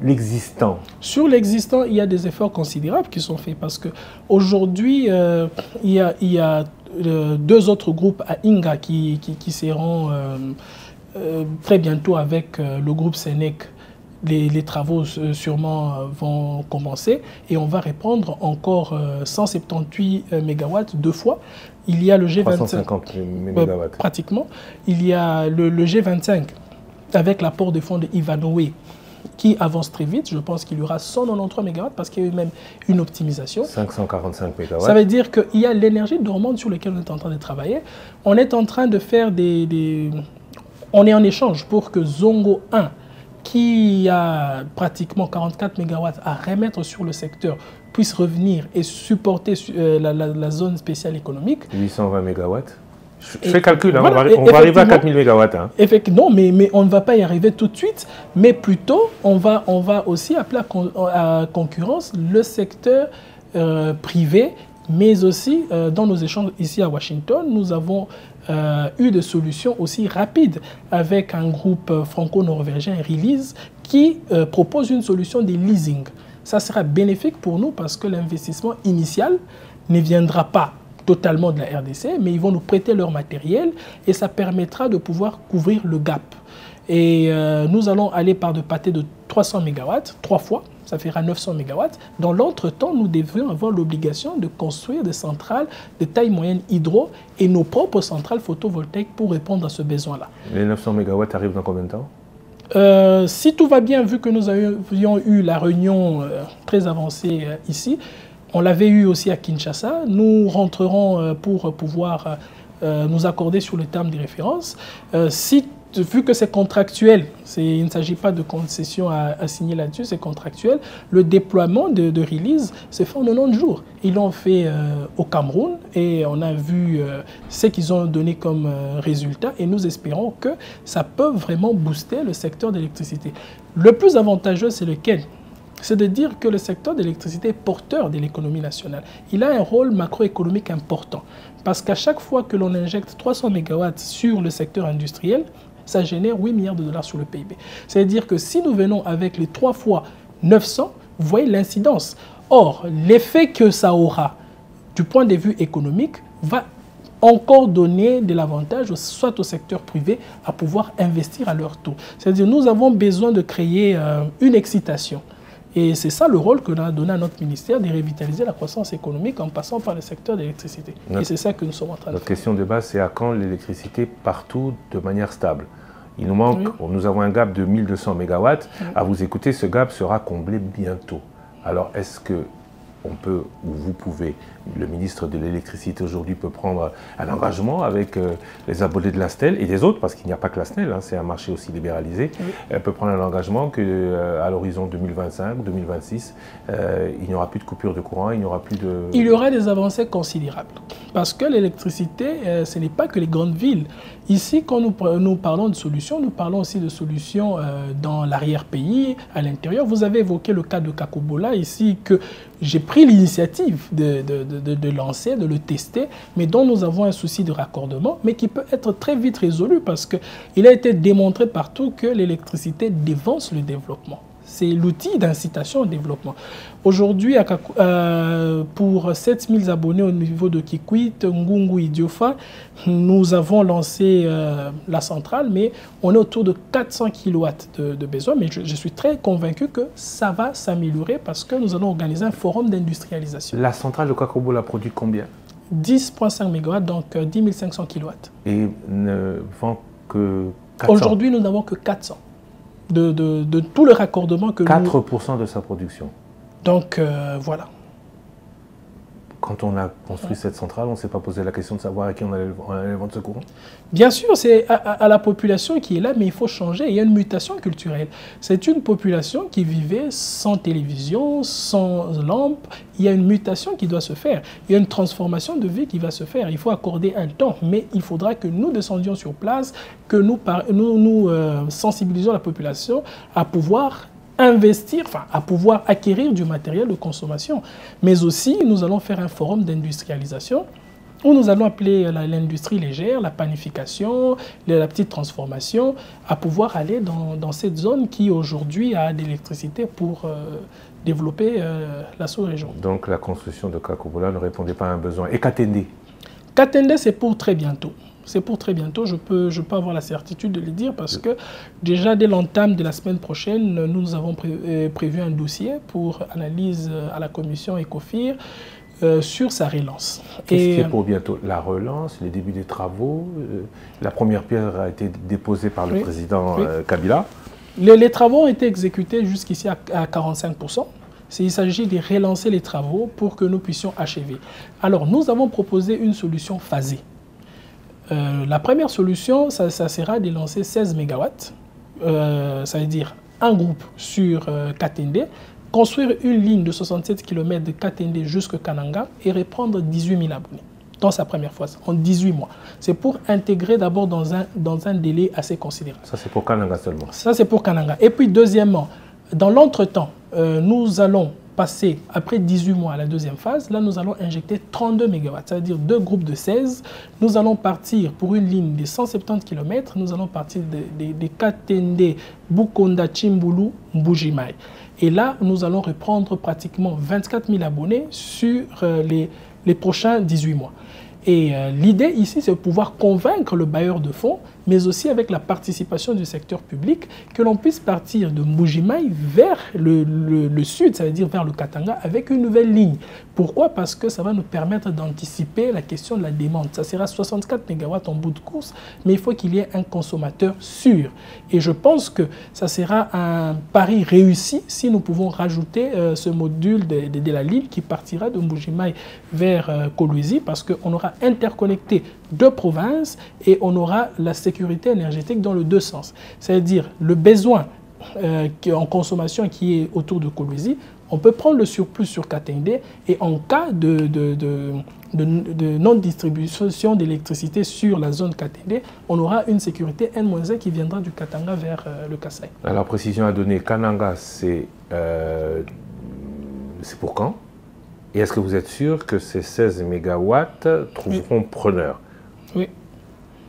Speaker 2: L'existant. Sur
Speaker 3: l'existant, il y a des efforts considérables qui sont faits parce qu'aujourd'hui, il y a 2 autres groupes à Inga qui seront très bientôt avec le groupe Senec. Les travaux sûrement vont commencer et on va répondre encore 178 MW 2 fois. Il y a le G25,
Speaker 2: 350 MW.
Speaker 3: Pratiquement. Il y a le G25 avec l'apport de fonds de Ivanhoe qui avance très vite. Je pense qu'il y aura 193 MW parce qu'il y a eu même une optimisation.
Speaker 2: 545 MW.
Speaker 3: Ça veut dire qu'il y a l'énergie dormante sur laquelle on est en train de travailler. On est en train de faire on est en échange pour que Zongo 1, qui a pratiquement 44 MW à remettre sur le secteur, puisse revenir et supporter la zone spéciale économique.
Speaker 2: 820 MW. Je fais calcul, hein, voilà, on va arriver à 4000 MW. Hein.
Speaker 3: Effectivement, mais on ne va pas y arriver tout de suite, mais plutôt on va aussi appeler à concurrence le secteur privé, mais aussi dans nos échanges ici à Washington, nous avons eu des solutions aussi rapides avec un groupe franco-norvégien, Release, qui propose une solution de leasing. Ça sera bénéfique pour nous parce que l'investissement initial ne viendra pas totalement de la RDC, mais ils vont nous prêter leur matériel et ça permettra de pouvoir couvrir le gap. Et nous allons aller par de pâtés de 300 MW, 3 fois, ça fera 900 MW. Dans l'entretemps, nous devrions avoir l'obligation de construire des centrales de taille moyenne hydro et nos propres centrales photovoltaïques pour répondre à ce besoin-là.
Speaker 2: Les 900 MW arrivent dans combien de temps?
Speaker 3: Si tout va bien, vu que nous avions eu la réunion très avancée ici, on l'avait eu aussi à Kinshasa, nous rentrerons pour pouvoir nous accorder sur le terme des références. Vu que c'est contractuel, il ne s'agit pas de concession à signer là-dessus, c'est contractuel, le déploiement de Release se fait en 90 jours. Ils l'ont fait au Cameroun et on a vu ce qu'ils ont donné comme résultat et nous espérons que ça peut vraiment booster le secteur d'électricité. Le plus avantageux, c'est lequel ? C'est de dire que le secteur de l'électricité est porteur de l'économie nationale. Il a un rôle macroéconomique important parce qu'à chaque fois que l'on injecte 300 MW sur le secteur industriel, ça génère 8 milliards de dollars sur le PIB. C'est-à-dire que si nous venons avec les 3 fois 900, vous voyez l'incidence. Or, l'effet que ça aura du point de vue économique va encore donner de l'avantage soit au secteur privé à pouvoir investir à leur tour. C'est-à-dire que nous avons besoin de créer une excitation. Et c'est ça le rôle que l'on a donné à notre ministère, de revitaliser la croissance économique en passant par le secteur de l'électricité. Et c'est ça que nous sommes en train de faire.
Speaker 2: Notre question de base, c'est à quand l'électricité partout de manière stable? Il nous manque, nous avons un gap de 1200 MW. À vous écouter, ce gap sera comblé bientôt. Alors, est-ce que on peut, ou vous pouvez, le ministre de l'électricité aujourd'hui peut prendre un engagement avec les abonnés de la SNEL et des autres, parce qu'il n'y a pas que la SNEL, hein, c'est un marché aussi libéralisé. Elle peut prendre un engagement qu'à l'horizon 2025, 2026, il n'y aura plus de coupure de courant, il n'y aura plus de...
Speaker 3: Il y aura des avancées considérables, parce que l'électricité, ce n'est pas que les grandes villes. Ici, quand nous parlons de solutions, nous parlons aussi de solutions dans l'arrière-pays, à l'intérieur. Vous avez évoqué le cas de Kakobola ici, que j'ai pris l'initiative de lancer, de le tester, mais dont nous avons un souci de raccordement, mais qui peut être très vite résolu parce qu'il a été démontré partout que l'électricité dévance le développement. C'est l'outil d'incitation au développement. Aujourd'hui, pour 7000 abonnés au niveau de Kikwit, Ngungu et Diofa, nous avons lancé la centrale, mais on est autour de 400 kW de besoin. Mais je suis très convaincu que ça va s'améliorer parce que nous allons organiser un forum d'industrialisation.
Speaker 2: La centrale de Kakobola produit combien?
Speaker 3: 10,5 MW, donc 10 500 kW.
Speaker 2: Et ne vend que 400?
Speaker 3: Aujourd'hui, nous n'avons que 400. De tout le raccordement que
Speaker 2: 4% de sa production.
Speaker 3: Donc, voilà.
Speaker 2: Quand on a construit cette centrale, on ne s'est pas posé la question de savoir à qui on allait vendre ce courant?
Speaker 3: Bien sûr, c'est à la population qui est là, mais il faut changer. Il y a une mutation culturelle. C'est une population qui vivait sans télévision, sans lampe. Il y a une mutation qui doit se faire. Il y a une transformation de vie qui va se faire. Il faut accorder un temps, mais il faudra que nous descendions sur place, que nous sensibilisions la population à pouvoir investir, enfin, à pouvoir acquérir du matériel de consommation. Mais aussi, nous allons faire un forum d'industrialisation où nous allons appeler l'industrie légère, la panification, la petite transformation, à pouvoir aller dans cette zone qui aujourd'hui a de l'électricité pour développer la sous-région.
Speaker 2: Donc la construction de Kakobola ne répondait pas à un besoin. Et Katende?
Speaker 3: Katende, c'est pour très bientôt. C'est pour très bientôt, je peux avoir la certitude de le dire parce que déjà dès l'entame de la semaine prochaine, nous avons prévu un dossier pour analyse à la commission ECOFIR sur sa relance.
Speaker 2: Qu'est-ce qui est pour bientôt? La relance, les débuts des travaux, la première pierre a été déposée par le président Kabila.
Speaker 3: Les travaux ont été exécutés jusqu'ici à 45%. Il s'agit de relancer les travaux pour que nous puissions achever. Alors nous avons proposé une solution phasée. La première solution, ça sera de lancer 16 MW, ça veut dire un groupe sur Katende, construire une ligne de 67 km de Katende jusqu'à Kananga et reprendre 18 000 abonnés dans sa première phase, en 18 mois. C'est pour intégrer d'abord dans un délai assez considérable.
Speaker 2: Ça, c'est pour Kananga seulement? Ça,
Speaker 3: c'est pour Kananga. Et puis, deuxièmement, dans l'entretemps, nous allons passer après 18 mois à la deuxième phase. Là, nous allons injecter 32 MW, c'est-à-dire deux groupes de 16. Nous allons partir pour une ligne de 170 km. Nous allons partir de Katende, Bukonda, Chimbulu, Mbujimai. Et là, nous allons reprendre pratiquement 24 000 abonnés sur les prochains 18 mois. Et l'idée ici, c'est de pouvoir convaincre le bailleur de fonds, mais aussi avec la participation du secteur public, que l'on puisse partir de Mbujimai vers le sud, ça veut dire vers le Katanga, avec une nouvelle ligne. Pourquoi? Parce que ça va nous permettre d'anticiper la question de la demande. Ça sera 64 MW en bout de course, mais il faut qu'il y ait un consommateur sûr. Et je pense que ça sera un pari réussi si nous pouvons rajouter ce module de la ligne qui partira de Mbujimai vers Kolwezi, parce qu'on aura interconnecté deux provinces et on aura la sécurité énergétique dans les deux sens. C'est-à-dire le besoin en consommation qui est autour de Kolwezi, on peut prendre le surplus sur Katende et en cas de non-distribution d'électricité sur la zone Katende, on aura une sécurité N-1 qui viendra du Katanga vers le Kasaï.
Speaker 2: Alors, précision à donner, Kananga, c'est pour quand? Et est-ce que vous êtes sûr que ces 16 MW trouveront preneur?
Speaker 3: Oui.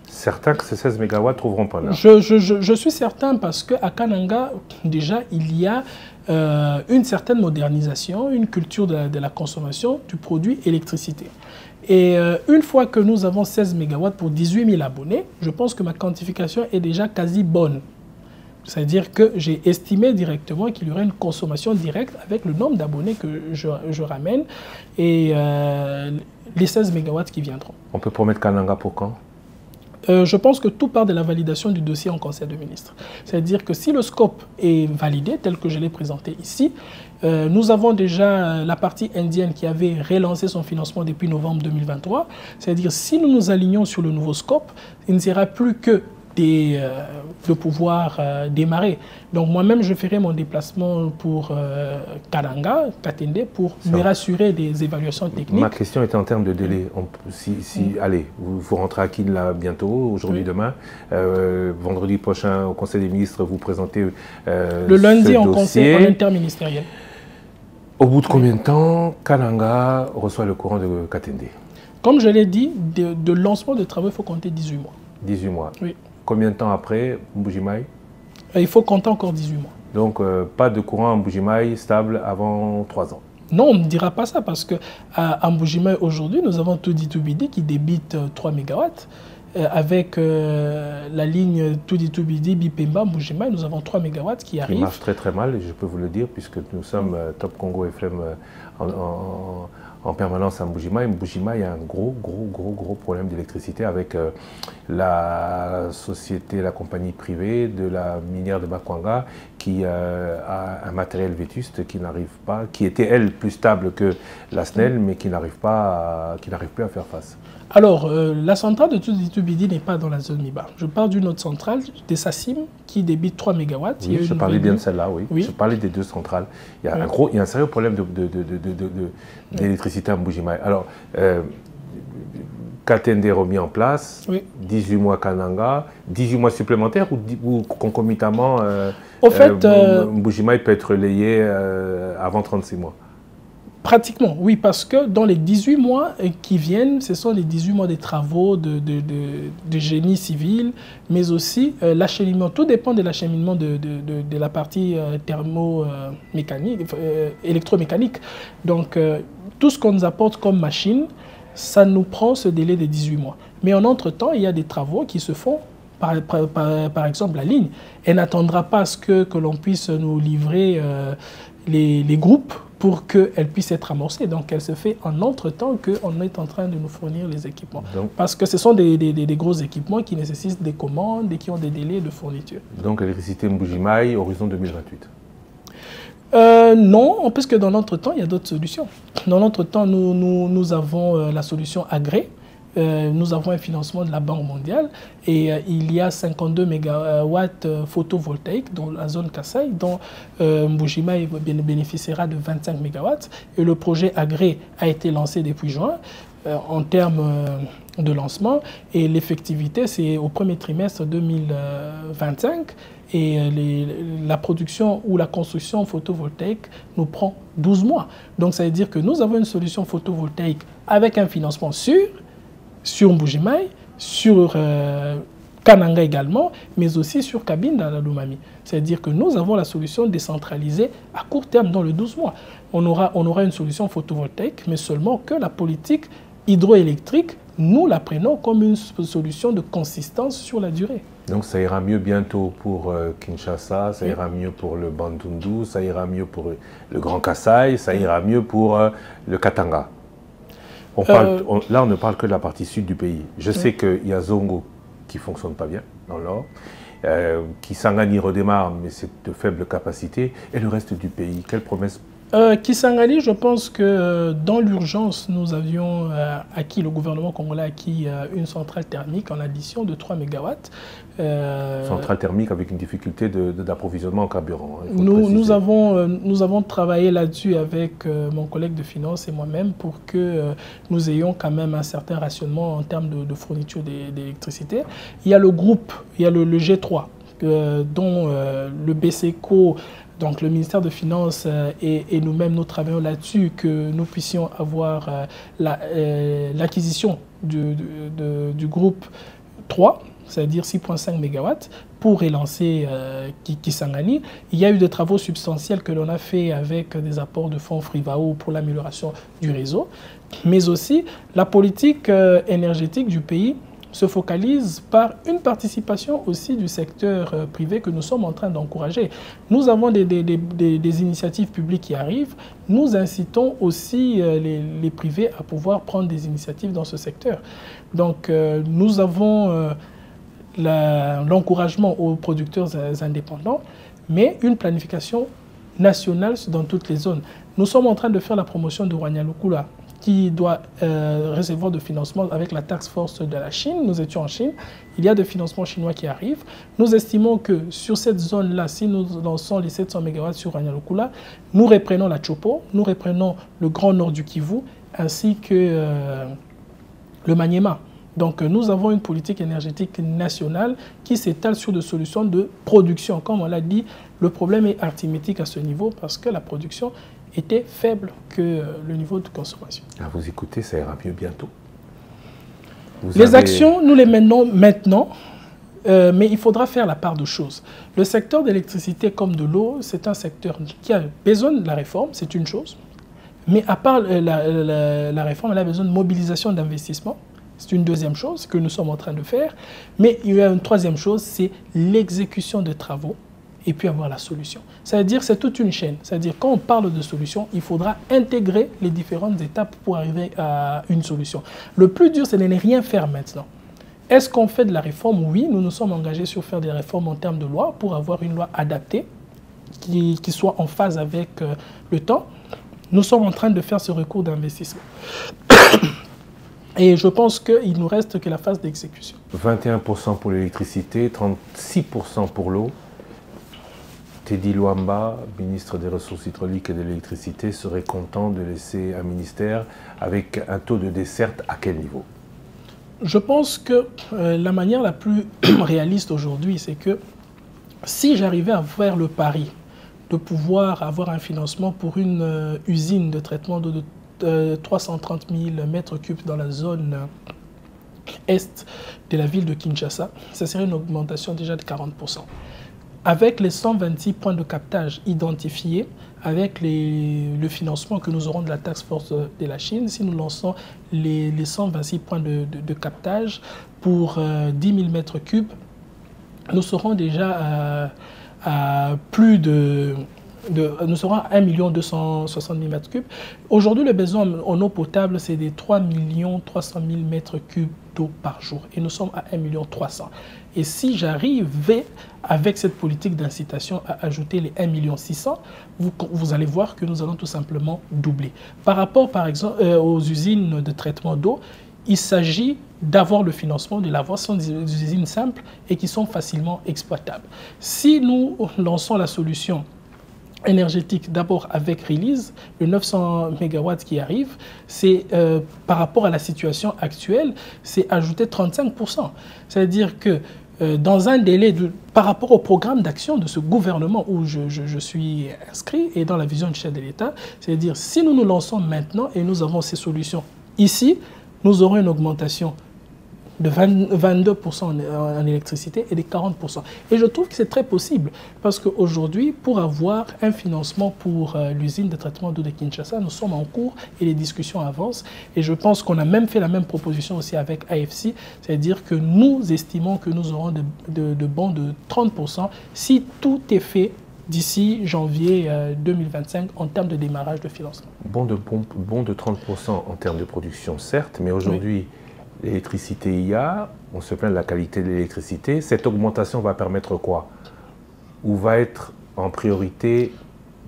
Speaker 2: Certain que ces 16 MW trouveront preneur?
Speaker 3: Je suis certain parce qu'à Kananga, déjà, il y a une certaine modernisation, une culture de la consommation du produit électricité. Et une fois que nous avons 16 MW pour 18 000 abonnés, je pense que ma quantification est déjà quasi bonne. C'est-à-dire que j'ai estimé directement qu'il y aurait une consommation directe avec le nombre d'abonnés que je ramène et les 16 MW qui viendront.
Speaker 2: On peut promettre Kananga pour quand?
Speaker 3: Je pense que tout part de la validation du dossier en Conseil de ministres. C'est-à-dire que si le scope est validé, tel que je l'ai présenté ici, nous avons déjà la partie indienne qui avait relancé son financement depuis novembre 2023. C'est-à-dire si nous nous alignons sur le nouveau scope, il ne sera plus que de pouvoir démarrer. Donc moi-même, je ferai mon déplacement pour Kananga, Katende, pour me rassurer des évaluations techniques.
Speaker 2: Ma question était en termes de délai. Allez, vous rentrez à Kin là bientôt, aujourd'hui, demain. Vendredi prochain, au Conseil des ministres, vous présentez
Speaker 3: le lundi en conseil en interministériel.
Speaker 2: Au bout de combien de temps Kananga reçoit le courant de Katende?
Speaker 3: Comme je l'ai dit, de lancement de travaux, il faut compter 18 mois.
Speaker 2: 18 mois.
Speaker 3: Oui.
Speaker 2: Combien de temps après Mbuji-Mayi?
Speaker 3: Il faut compter encore 18 mois.
Speaker 2: Donc, pas de courant en Mbuji-Mayi stable avant 3 ans? Non,
Speaker 3: on ne dira pas ça parce qu'à Mbuji-Mayi, aujourd'hui, nous avons Tudi-Tubidi qui débite 3 MW. Avec la ligne Tudi-Tubidi, Bipemba, Mbuji-Mayi, nous avons 3 MW qui arrivent.
Speaker 2: Qui marche très très mal, je peux vous le dire, puisque nous sommes Top Congo FM en permanence à Mbuji-Mayi. Mbuji-Mayi a un gros problème d'électricité avec la société, la compagnie privée de la minière de Bakwanga qui a un matériel vétuste qui n'arrive pas, qui était elle plus stable que la SNEL, mais qui n'arrive plus à faire face.
Speaker 3: Alors, la centrale de Tudi-Tubidi n'est pas dans la zone MIBA. Je parle d'une autre centrale, des Sassim, qui débite 3 MW.
Speaker 2: Oui, je parlais bien de celle-là, oui. Je parlais des deux centrales. Il y a, il y a un sérieux problème d'électricité à Mbuji-Mayi. Alors, Katende remis en place, 18 mois Kananga, 18 mois supplémentaires ou concomitamment, Mbuji-Mayi peut être relayé avant 36 mois?
Speaker 3: Pratiquement, oui, parce que dans les 18 mois qui viennent, ce sont les 18 mois de travaux de génie civil, mais aussi l'acheminement. Tout dépend de l'acheminement de la partie électromécanique. Donc, tout ce qu'on nous apporte comme machine, ça nous prend ce délai de 18 mois. Mais en entre-temps, il y a des travaux qui se font. Par exemple, la ligne. Elle n'attendra pas à ce que l'on puisse nous livrer les groupes pour qu'elle puisse être amorcée. Donc, elle se fait en entre-temps qu'on est en train de nous fournir les équipements. Donc, parce que ce sont des gros équipements qui nécessitent des commandes et qui ont des délais de fourniture.
Speaker 2: Donc, l'électricité Mbuji-Mayi, horizon 2028 ?
Speaker 3: Non, puisque dans l'entretemps, il y a d'autres solutions. Dans l'entretemps, nous avons la solution Agré. Nous avons un financement de la Banque mondiale et il y a 52 MW photovoltaïques dans la zone Kassai, dont Mbuji-Mayi bénéficiera de 25 MW. Et le projet Agré a été lancé depuis juin en termes de lancement. Et l'effectivité, c'est au premier trimestre 2025. Et la production ou la construction photovoltaïque nous prend 12 mois. Donc ça veut dire que nous avons une solution photovoltaïque avec un financement sûr, sur Mbuji-Mayi, sur Kananga également, mais aussi sur Cabinda, la Lomami. C'est-à-dire que nous avons la solution décentralisée à court terme dans les 12 mois. On aura une solution photovoltaïque, mais seulement que la politique hydroélectrique, nous la prenons comme une solution de consistance sur la durée.
Speaker 2: Donc ça ira mieux bientôt pour Kinshasa, ça ira mieux pour le Bandundu, ça ira mieux pour le Grand Kassai, ça ira mieux pour le Katanga. Là, on ne parle que de la partie sud du pays. Je sais qu'il y a Zongo qui ne fonctionne pas bien dans le nord, Kisangani redémarre, mais c'est de faible capacité. Et le reste du pays, quelle promesse?
Speaker 3: Kisangani, je pense que dans l'urgence, nous avions acquis, le gouvernement congolais a acquis une centrale thermique en addition de 3 MW.
Speaker 2: Centrale thermique avec une difficulté d'approvisionnement en carburant. Hein,
Speaker 3: nous avons travaillé là-dessus avec mon collègue de finances et moi-même pour que nous ayons quand même un certain rationnement en termes de fourniture d'électricité. Il y a le groupe, il y a le G3, dont le BCECO, donc le ministère de Finances et nous-mêmes, nous travaillons là-dessus, que nous puissions avoir l'acquisition du groupe 3, c'est-à-dire 6,5 MW, pour relancer Kisangani. Il y a eu des travaux substantiels que l'on a fait avec des apports de fonds Frivao pour l'amélioration du réseau, mais aussi la politique énergétique du pays se focalise par une participation aussi du secteur privé que nous sommes en train d'encourager. Nous avons des initiatives publiques qui arrivent. Nous incitons aussi les privés à pouvoir prendre des initiatives dans ce secteur. Donc, nous avons l'encouragement aux producteurs indépendants, mais une planification nationale dans toutes les zones. Nous sommes en train de faire la promotion de Rwanyalukula, qui doit recevoir de financement avec la task force de la Chine. Nous étions en Chine, il y a des financements chinois qui arrivent. Nous estimons que sur cette zone-là, si nous lançons les 700 MW sur Rwanyalukula, nous reprenons la Chopo, nous reprenons le Grand Nord du Kivu, ainsi que le Maniema. Donc nous avons une politique énergétique nationale qui s'étale sur des solutions de production. Comme on l'a dit, le problème est arithmétique à ce niveau parce que la production était faible que le niveau de consommation.
Speaker 2: À vous écouter, ça ira mieux bientôt.
Speaker 3: Les actions, nous les menons maintenant, mais il faudra faire la part de choses. Le secteur de l'électricité comme de l'eau, c'est un secteur qui a besoin de la réforme, c'est une chose. Mais à part la réforme, elle a besoin de mobilisation d'investissement. C'est une deuxième chose que nous sommes en train de faire. Mais il y a une troisième chose, c'est l'exécution des travaux et puis avoir la solution. C'est-à-dire c'est toute une chaîne. C'est-à-dire quand on parle de solution, il faudra intégrer les différentes étapes pour arriver à une solution. Le plus dur, c'est de ne rien faire maintenant. Est-ce qu'on fait de la réforme? Oui, nous nous sommes engagés sur faire des réformes en termes de loi pour avoir une loi adaptée qui soit en phase avec le temps. Nous sommes en train de faire ce recours d'investissement. Et je pense qu'il ne nous reste que la phase d'exécution.
Speaker 2: 21% pour l'électricité, 36% pour l'eau. Teddy Luamba, ministre des Ressources hydrauliques et de l'électricité, serait content de laisser un ministère avec un taux de desserte à quel niveau?
Speaker 3: Je pense que la manière la plus réaliste aujourd'hui, c'est que si j'arrivais à faire le pari de pouvoir avoir un financement pour une usine de traitement d'eau de 330 000 mètres cubes dans la zone est de la ville de Kinshasa, ça serait une augmentation déjà de 40%. Avec les 126 points de captage identifiés, avec le financement que nous aurons de la task force de la Chine, si nous lançons les 126 points de captage pour 10 000 mètres cubes, nous serons déjà à plus de... nous serons à 1 260 000 mètres cubes. Aujourd'hui, le besoin en eau potable, c'est des 3 300 000 mètres cubes d'eau par jour. Et nous sommes à 1 300 000. Et si j'arrivais avec cette politique d'incitation à ajouter les 1 600 000, vous allez voir que nous allons tout simplement doubler. Par rapport, par exemple, aux usines de traitement d'eau, il s'agit d'avoir le financement, de l'avoir. Ce sont des usines simples et qui sont facilement exploitables. Si nous lançons la solution énergétique d'abord avec Release, le 900 MW qui arrive, c'est par rapport à la situation actuelle, c'est ajouter 35%. C'est-à-dire que dans un délai par rapport au programme d'action de ce gouvernement où je suis inscrit et dans la vision du chef de l'État, c'est-à-dire si nous nous lançons maintenant et nous avons ces solutions ici, nous aurons une augmentation de 22% en électricité et de 40%. Et je trouve que c'est très possible parce qu'aujourd'hui, pour avoir un financement pour l'usine de traitement d'eau de Kinshasa, nous sommes en cours et les discussions avancent. Et je pense qu'on a même fait la même proposition aussi avec AFC, c'est-à-dire que nous estimons que nous aurons de bons de 30% si tout est fait d'ici janvier 2025 en termes de démarrage de financement.
Speaker 2: Bon de 30% en termes de production, certes, mais aujourd'hui... Oui. L'électricité il y a, on se plaint de la qualité de l'électricité. Cette augmentation va permettre quoi? Ou va être en priorité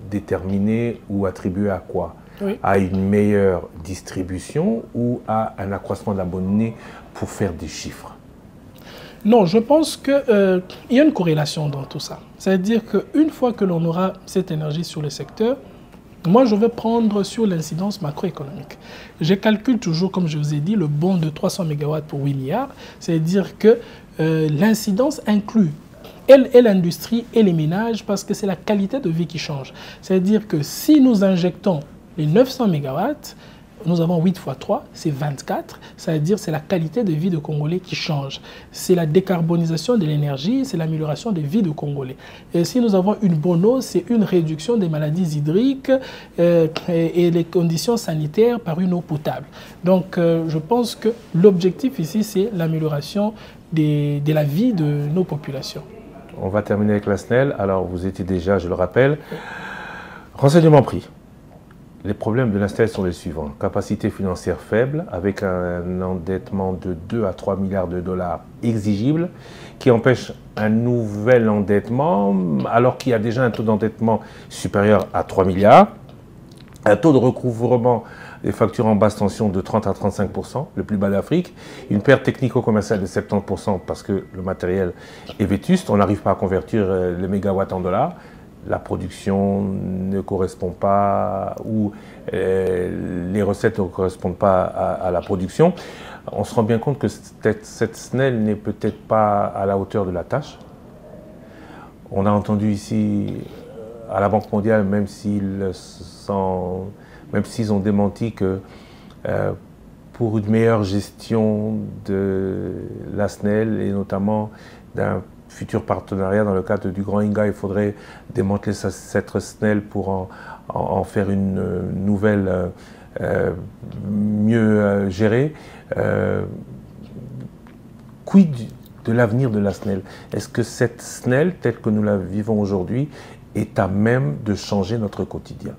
Speaker 2: déterminée ou attribuée à quoi? Oui. À une meilleure distribution ou à un accroissement d'abonnés pour faire des chiffres?
Speaker 3: Non, je pense qu'il y a une corrélation dans tout ça. C'est-à-dire qu'une fois que l'on aura cette énergie sur le secteur, moi, je vais prendre sur l'incidence macroéconomique. Je calcule toujours, comme je vous ai dit, le bond de 300 MW pour 8 milliards. C'est-à-dire que l'incidence inclut et l'industrie et les ménages parce que c'est la qualité de vie qui change. C'est-à-dire que si nous injectons les 900 MW, nous avons 8 fois 3, c'est 24. C'est-à-dire c'est la qualité de vie de Congolais qui change. C'est la décarbonisation de l'énergie, c'est l'amélioration des vies de Congolais. Et si nous avons une bonne eau, c'est une réduction des maladies hydriques et les conditions sanitaires par une eau potable. Donc je pense que l'objectif ici, c'est l'amélioration de la vie de nos populations.
Speaker 2: On va terminer avec la SNEL. Alors vous étiez déjà, je le rappelle, renseignement prix. Les problèmes de la SNEL sont les suivants. Capacité financière faible, avec un endettement de 2 à 3 milliards de dollars exigible, qui empêche un nouvel endettement, alors qu'il y a déjà un taux d'endettement supérieur à 3 milliards. Un taux de recouvrement des factures en basse tension de 30 à 35%, le plus bas d'Afrique. Une perte technico-commerciale de 70% parce que le matériel est vétuste. On n'arrive pas à convertir les mégawatts en dollars. La production ne correspond pas ou les recettes ne correspondent pas à la production. On se rend bien compte que cette SNEL n'est peut-être pas à la hauteur de la tâche. On a entendu ici à la Banque mondiale, même s'ils ont démenti que pour une meilleure gestion de la SNEL et notamment d'un futur partenariat dans le cadre du Grand Inga, il faudrait démanteler cette SNEL pour en faire une nouvelle mieux gérée. Quid de l'avenir de la SNEL? Est-ce que cette SNEL, telle que nous la vivons aujourd'hui, est à même de changer notre quotidien?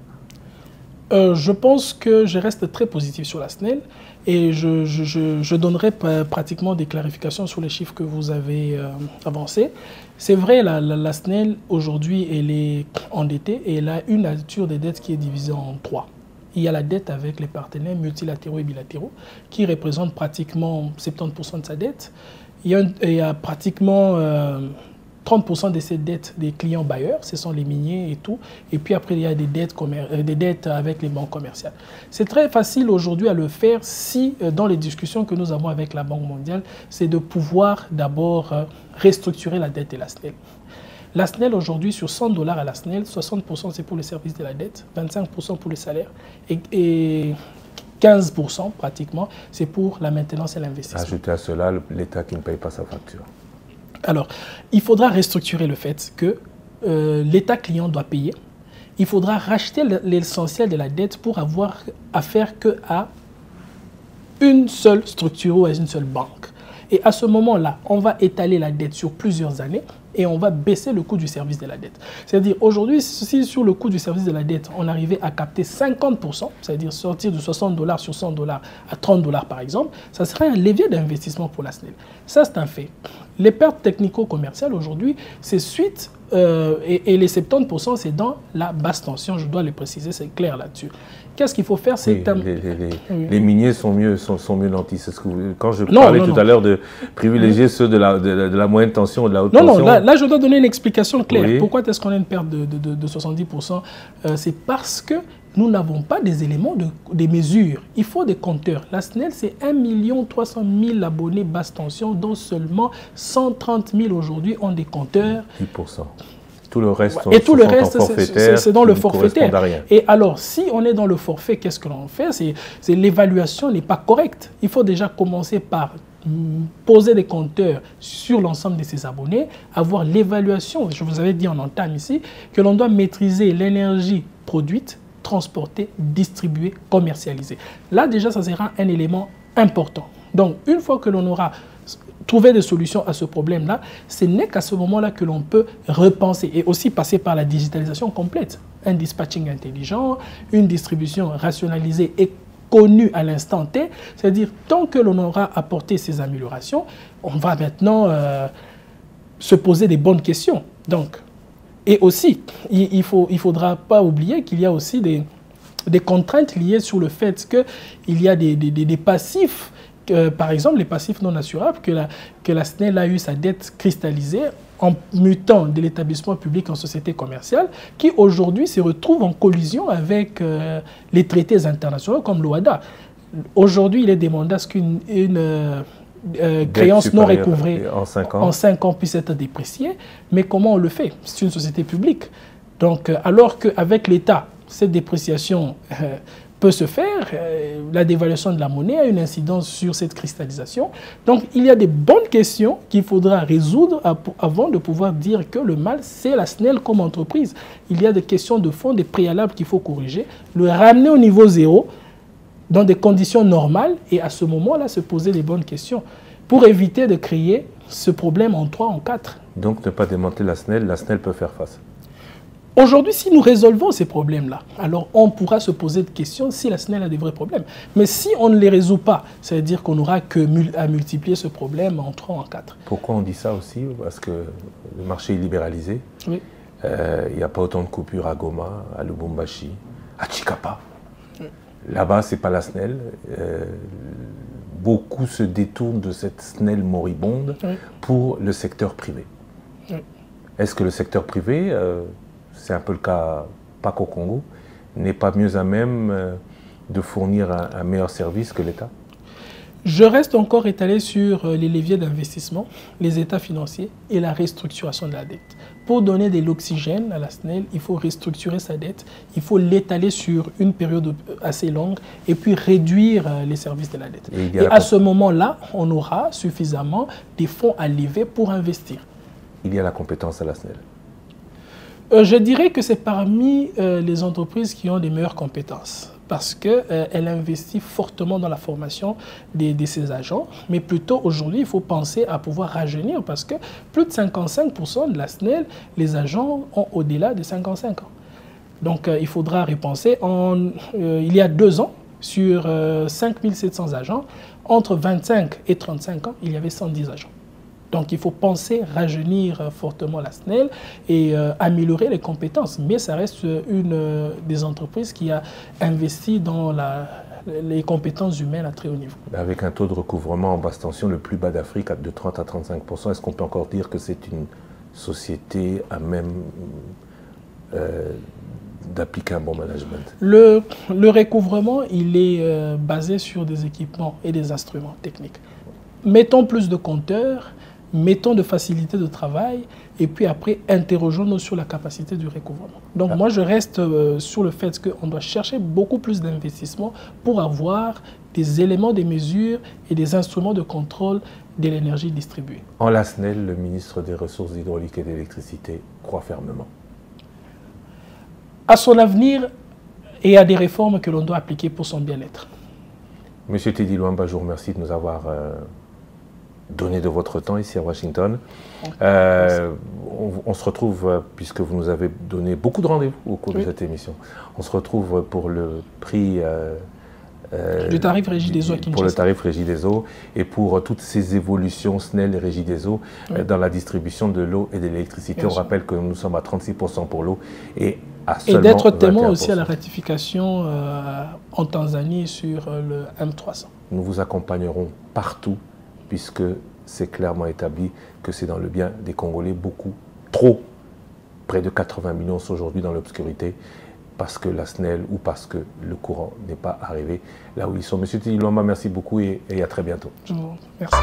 Speaker 3: Je pense que je reste très positif sur la SNEL et je donnerai pratiquement des clarifications sur les chiffres que vous avez avancés. C'est vrai, la SNEL aujourd'hui elle est endettée et elle a une nature des dettes qui est divisée en 3. Il y a la dette avec les partenaires multilatéraux et bilatéraux qui représentent pratiquement 70% de sa dette. Il y a pratiquement 30% de ces dettes des clients bailleurs, ce sont les miniers et tout. Et puis après, il y a des dettes avec les banques commerciales. C'est très facile aujourd'hui à le faire si, dans les discussions que nous avons avec la Banque mondiale, c'est de pouvoir d'abord restructurer la dette de la SNEL. La SNEL aujourd'hui, sur 100 $ à la SNEL, 60% c'est pour le service de la dette, 25% pour le salaire et 15% pratiquement, c'est pour la maintenance et l'investissement.
Speaker 2: Ajoutez à cela l'État qui ne paye pas sa facture.
Speaker 3: Alors, il faudra restructurer le fait que l'État client doit payer. Il faudra racheter l'essentiel de la dette pour avoir affaire qu'à une seule structure ou à une seule banque. Et à ce moment-là, on va étaler la dette sur plusieurs années et on va baisser le coût du service de la dette. C'est-à-dire, aujourd'hui, si sur le coût du service de la dette, on arrivait à capter 50%, c'est-à-dire sortir de 60 $ sur 100 $ à 30 $ par exemple, ça serait un levier d'investissement pour la SNEL. Ça, c'est un fait. Les pertes technico-commerciales aujourd'hui, c'est suite, et les 70%, c'est dans la basse tension, je dois le préciser, c'est clair là-dessus. Qu'est-ce qu'il faut faire?
Speaker 2: Oui, les miniers sont mieux nantis. Quand je parlais tout à l'heure de privilégier ceux de la moyenne tension ou de la haute tension...
Speaker 3: Non, là, je dois donner une explication claire. Oui. Pourquoi est-ce qu'on a une perte de 70%? C'est parce que nous n'avons pas des éléments, des mesures. Il faut des compteurs. La SNEL, c'est 1 300 000 abonnés basse tension, dont seulement 130 000 aujourd'hui ont des compteurs.
Speaker 2: 10%. Tout le reste,
Speaker 3: et tout le reste, c'est dans le forfaitaire. Et alors, si on est dans le forfait, qu'est-ce que l'on fait? C'est l'évaluation n'est pas correcte. Il faut déjà commencer par poser des compteurs sur l'ensemble de ses abonnés, avoir l'évaluation. Je vous avais dit en entame ici que l'on doit maîtriser l'énergie produite, transportée, distribuée, commercialisée. Là, déjà, ça sera un élément important. Donc, une fois que l'on aura trouver des solutions à ce problème-là, ce n'est qu'à ce moment-là que l'on peut repenser et aussi passer par la digitalisation complète. Un dispatching intelligent, une distribution rationalisée et connue à l'instant T. C'est-à-dire, tant que l'on aura apporté ces améliorations, on va maintenant se poser des bonnes questions. Donc, et aussi, il ne faudra pas oublier qu'il y a aussi des contraintes liées sur le fait qu'il y a des passifs. Par exemple, les passifs non assurables, que la SNEL a eu sa dette cristallisée en mutant de l'établissement public en société commerciale, qui aujourd'hui se retrouve en collision avec les traités internationaux comme l'OHADA. Aujourd'hui, il est demandé à ce qu'une créance non recouvrée en 5 ans puisse être dépréciée. Mais comment on le fait? C'est une société publique. Donc, alors qu'avec l'État, cette dépréciation peut se faire. La dévaluation de la monnaie a une incidence sur cette cristallisation. Donc, il y a des bonnes questions qu'il faudra résoudre avant de pouvoir dire que le mal, c'est la SNEL comme entreprise. Il y a des questions de fond, des préalables qu'il faut corriger, le ramener au niveau zéro, dans des conditions normales, et à ce moment-là, se poser les bonnes questions pour éviter de créer ce problème en 3, en 4.
Speaker 2: Donc, ne pas démanteler la SNEL peut faire face.
Speaker 3: Aujourd'hui, si nous résolvons ces problèmes-là, alors on pourra se poser des questions si la SNEL a des vrais problèmes. Mais si on ne les résout pas, c'est-à-dire qu'on n'aura à multiplier ce problème en 3, en 4.
Speaker 2: Pourquoi on dit ça aussi? Parce que le marché est libéralisé.
Speaker 3: Oui.
Speaker 2: Il n'y a pas autant de coupures à Goma, à Lubumbashi, à Chikapa. Là-bas, ce n'est pas la SNEL. Beaucoup se détournent de cette SNEL moribonde pour le secteur privé. Est-ce que le secteur privé, c'est un peu le cas, pas qu'au Congo, n'est pas mieux à même de fournir un meilleur service que l'État?
Speaker 3: Je reste encore étalé sur les leviers d'investissement, les états financiers et la restructuration de la dette. Pour donner de l'oxygène à la SNEL, il faut restructurer sa dette, il faut l'étaler sur une période assez longue et puis réduire les services de la dette. Et à ce moment-là, on aura suffisamment de fonds à lever pour investir.
Speaker 2: Il y a la compétence à la SNEL.
Speaker 3: Je dirais que c'est parmi les entreprises qui ont les meilleures compétences, parce qu'elle investit fortement dans la formation de ses agents. Mais plutôt aujourd'hui, il faut penser à pouvoir rajeunir, parce que plus de 55% de la SNEL, les agents ont au-delà de 55 ans. Donc il faudra repenser. Il y a 2 ans, sur 5700 agents, entre 25 et 35 ans, il y avait 110 agents. Donc il faut penser rajeunir fortement la SNEL et améliorer les compétences. Mais ça reste une des entreprises qui a investi dans les compétences humaines à très haut niveau.
Speaker 2: Avec un taux de recouvrement en basse tension le plus bas d'Afrique, de 30 à 35%, est-ce qu'on peut encore dire que c'est une société à même d'appliquer un bon management?
Speaker 3: Le recouvrement, il est basé sur des équipements et des instruments techniques. Mettons plus de compteurs, mettons de facilité de travail, et puis après, interrogeons-nous sur la capacité du recouvrement. Donc moi, je reste sur le fait qu'on doit chercher beaucoup plus d'investissement pour avoir des éléments de mesure et des instruments de contrôle de l'énergie distribuée.
Speaker 2: En la SNEL, le ministre des Ressources hydrauliques et d'électricité croit fermement
Speaker 3: à son avenir et à des réformes que l'on doit appliquer pour son bien-être.
Speaker 2: Monsieur Teddy Luamba, je vous remercie de nous avoir donné de votre temps ici à Washington. On se retrouve, puisque vous nous avez donné beaucoup de rendez-vous au cours de cette émission, on se retrouve pour le prix
Speaker 3: du tarif Régie des Eaux à Kinshasa.
Speaker 2: Pour le tarif Régie des Eaux et pour toutes ces évolutions SNEL et Régie des Eaux dans la distribution de l'eau et de l'électricité. On rappelle que nous sommes à 36% pour l'eau et à seulement 21%.
Speaker 3: Et d'être témoin aussi à la ratification en Tanzanie sur le M300.
Speaker 2: Nous vous accompagnerons partout, puisque c'est clairement établi que c'est dans le bien des Congolais, beaucoup, trop, près de 80 millions sont aujourd'hui dans l'obscurité, parce que la SNEL ou parce que le courant n'est pas arrivé là où ils sont. Monsieur Teddy Luamba, merci beaucoup et à très bientôt.
Speaker 3: Merci.